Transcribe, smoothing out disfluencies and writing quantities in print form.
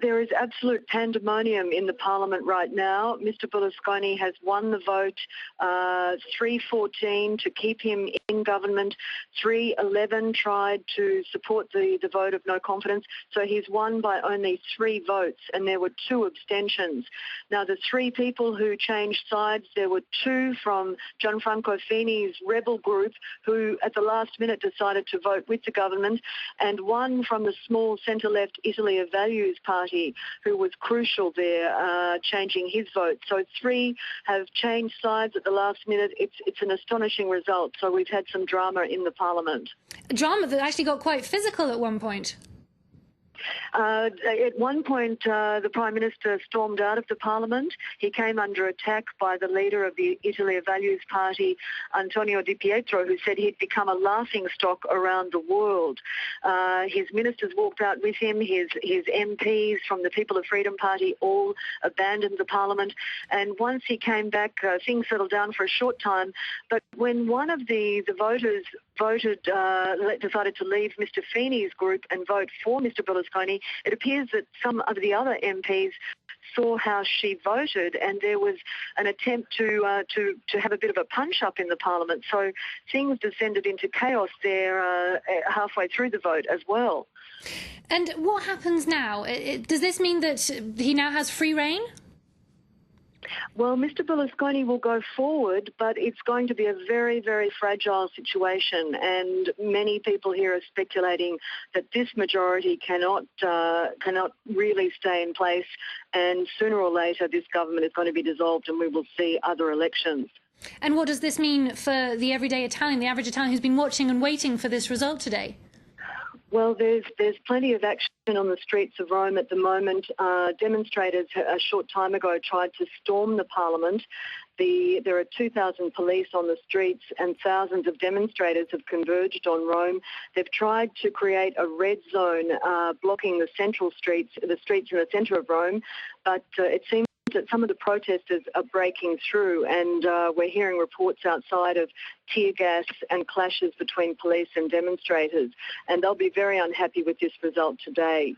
There is absolute pandemonium in the parliament right now. Mr Berlusconi has won the vote 3-14 to keep him in government. 3-11 tried to support the vote of no confidence. So he's won by only 3 votes, and there were 2 abstentions. Now, the 3 people who changed sides, there were 2 from Gianfranco Fini's rebel group who at the last minute decided to vote with the government, and 1 from the small centre-left Italy of Values Party who was crucial there, changing his vote. So 3 have changed sides at the last minute. It's an astonishing result. So we've had some drama in the parliament. Drama that actually got quite physical at one point. At one point, the Prime Minister stormed out of the Parliament. He came under attack by the leader of the Italy of Values Party, Antonio Di Pietro, who said he'd become a laughingstock around the world. His ministers walked out with him. His MPs from the People of Freedom Party all abandoned the Parliament. And once he came back, things settled down for a short time. But when one of the voters decided to leave Mr Fini's group and vote for Mr Berlusconi, it appears that some of the other MPs saw how she voted, and there was an attempt to have a bit of a punch-up in the parliament. So things descended into chaos there halfway through the vote as well. And what happens now? Does this mean that he now has free rein? Well, Mr Berlusconi will go forward, but it's going to be a very, very fragile situation, and many people here are speculating that this majority cannot really stay in place, and sooner or later this government is going to be dissolved and we will see other elections. And what does this mean for the everyday Italian, the average Italian who's been watching and waiting for this result today? Well, there's plenty of action on the streets of Rome at the moment. Demonstrators a short time ago tried to storm the parliament. There are 2,000 police on the streets, and thousands of demonstrators have converged on Rome. They've tried to create a red zone blocking the streets in the centre of Rome, but it seems that some of the protesters are breaking through, and we're hearing reports outside of tear gas and clashes between police and demonstrators, and they'll be very unhappy with this result today.